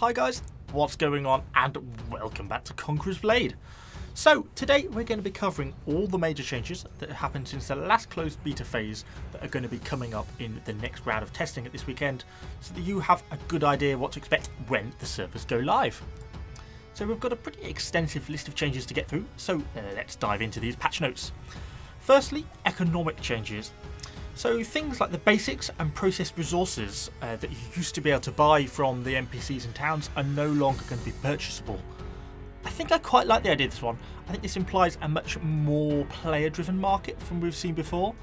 Hi guys, what's going on, and welcome back to Conqueror's Blade. So today we're going to be covering all the major changes that have happened since the last closed beta phase that are going to be coming up in the next round of testing at this weekend, so that you have a good idea what to expect when the servers go live. So we've got a pretty extensive list of changes to get through, so let's dive into these patch notes. Firstly, economic changes. So things like the basics and processed resources that you used to be able to buy from the NPCs and towns are no longer going to be purchasable. I think I quite like the idea of this one. I think this implies a much more player-driven market from what we've seen before.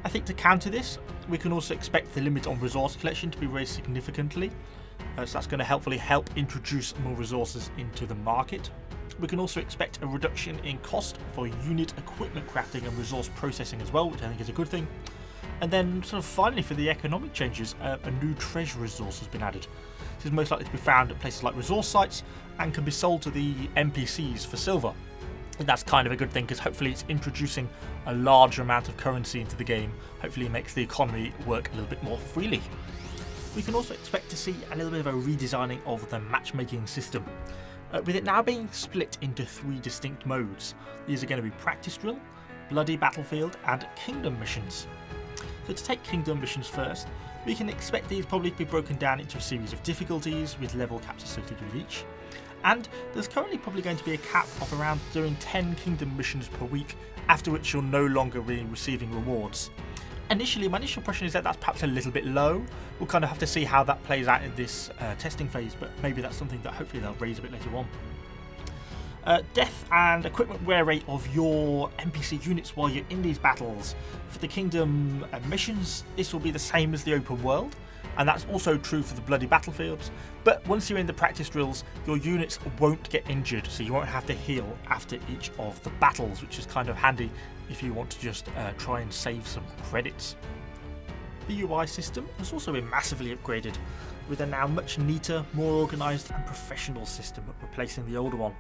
I think to counter this, we can also expect the limit on resource collection to be raised significantly. So that's going to helpfully help introduce more resources into the market. We can also expect a reduction in cost for unit equipment crafting and resource processing as well, which I think is a good thing. And then sort of finally for the economic changes, a new treasure resource has been added. This is most likely to be found at places like resource sites and can be sold to the NPCs for silver. And that's kind of a good thing because hopefully it's introducing a larger amount of currency into the game. Hopefully it makes the economy work a little bit more freely. We can also expect to see a little bit of a redesigning of the matchmaking system. With it now being split into 3 distinct modes. These are going to be practice drill, bloody battlefield and kingdom missions. So to take kingdom missions first, we can expect these probably to be broken down into a series of difficulties with level caps associated with each. And there's currently probably going to be a cap of around doing 10 kingdom missions per week, after which you'll no longer be receiving rewards. Initially, my initial impression is that that's perhaps a little bit low. We'll kind of have to see how that plays out in this testing phase, but maybe that's something that hopefully they'll raise a bit later on. Death and equipment wear rate of your NPC units while you're in these battles. For the kingdom missions, this will be the same as the open world, and that's also true for the bloody battlefields. But once you're in the practice drills, your units won't get injured, so you won't have to heal after each of the battles, which is kind of handy if you want to just try and save some credits. The UI system has also been massively upgraded, with a now much neater, more organised and professional system replacing the older one.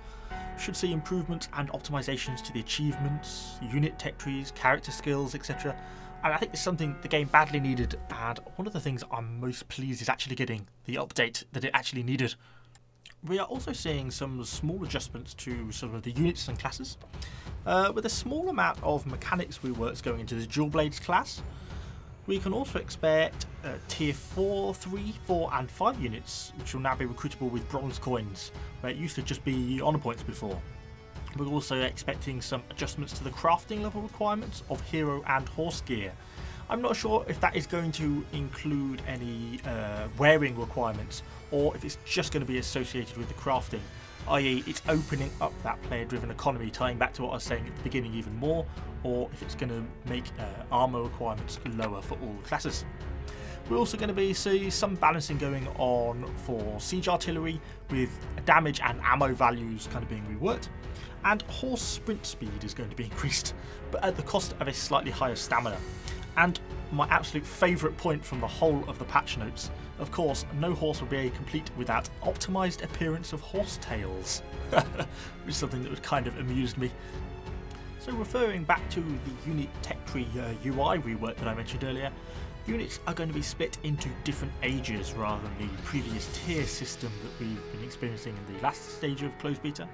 Should see improvements and optimisations to the achievements, unit tech trees, character skills, etc. And I think it's something the game badly needed, and one of the things I'm most pleased is actually getting the update that it actually needed. We are also seeing some small adjustments to some of the units and classes, with a small amount of mechanics reworks going into the Dual Blades class. We can also expect tier 4, 3, 4 and 5 units, which will now be recruitable with bronze coins, where it used to just be honour points before. We're also expecting some adjustments to the crafting level requirements of hero and horse gear. I'm not sure if that is going to include any wearing requirements, or if it's just going to be associated with the crafting, i.e. it's opening up that player-driven economy, tying back to what I was saying at the beginning even more, or if it's going to make armour requirements lower for all classes. We're also going to see some balancing going on for siege artillery, with damage and ammo values kind of being reworked, and horse sprint speed is going to be increased, but at the cost of a slightly higher stamina. And my absolute favourite point from the whole of the patch notes, of course, no horse will be complete without optimised appearance of horse tails, which is something that was kind of amused me. So referring back to the unit tech tree UI rework that I mentioned earlier, units are going to be split into different ages rather than the previous tier system that we've been experiencing in the last stage of closed beta.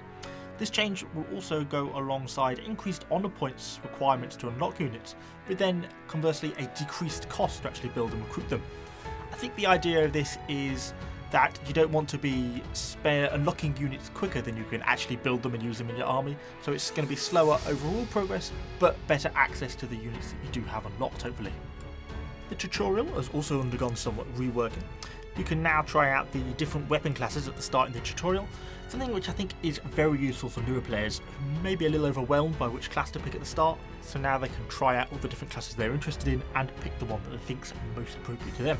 This change will also go alongside increased honour points requirements to unlock units, but then conversely a decreased cost to actually build and recruit them. I think the idea of this is that you don't want to be unlocking units quicker than you can actually build them and use them in your army, so it's going to be slower overall progress, but better access to the units that you do have unlocked, hopefully. The tutorial has also undergone somewhat reworking. You can now try out the different weapon classes at the start in the tutorial, something which I think is very useful for newer players who may be a little overwhelmed by which class to pick at the start, so now they can try out all the different classes they're interested in and pick the one that they think is most appropriate to them.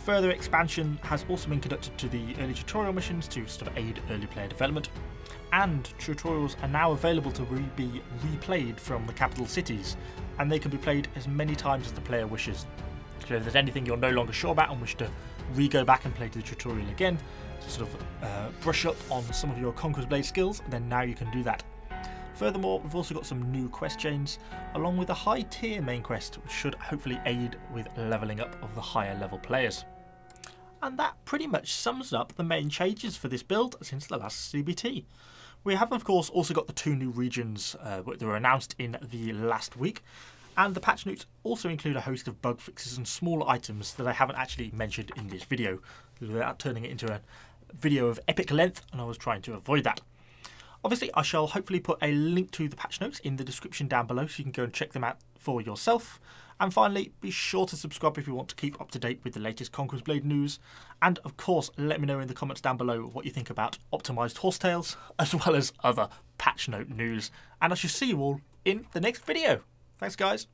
Further expansion has also been conducted to the early tutorial missions to sort of aid early player development, and tutorials are now available to be replayed from the capital cities, and they can be played as many times as the player wishes. So if there's anything you're no longer sure about and wish to go back and play the tutorial again to sort of brush up on some of your Conqueror's Blade skills, then now you can do that. Furthermore, we've also got some new quest chains, along with a high tier main quest, which should hopefully aid with levelling up of the higher level players. And that pretty much sums up the main changes for this build since the last CBT. We have of course also got the 2 new regions that were announced in the last week, and the patch notes also include a host of bug fixes and smaller items that I haven't actually mentioned in this video, without turning it into a video of epic length, and I was trying to avoid that. Obviously, I shall hopefully put a link to the patch notes in the description down below so you can go and check them out for yourself. And finally, be sure to subscribe if you want to keep up to date with the latest Conqueror's Blade news. And of course, let me know in the comments down below what you think about optimised horsetails, as well as other patch note news. And I shall see you all in the next video. Thanks, guys.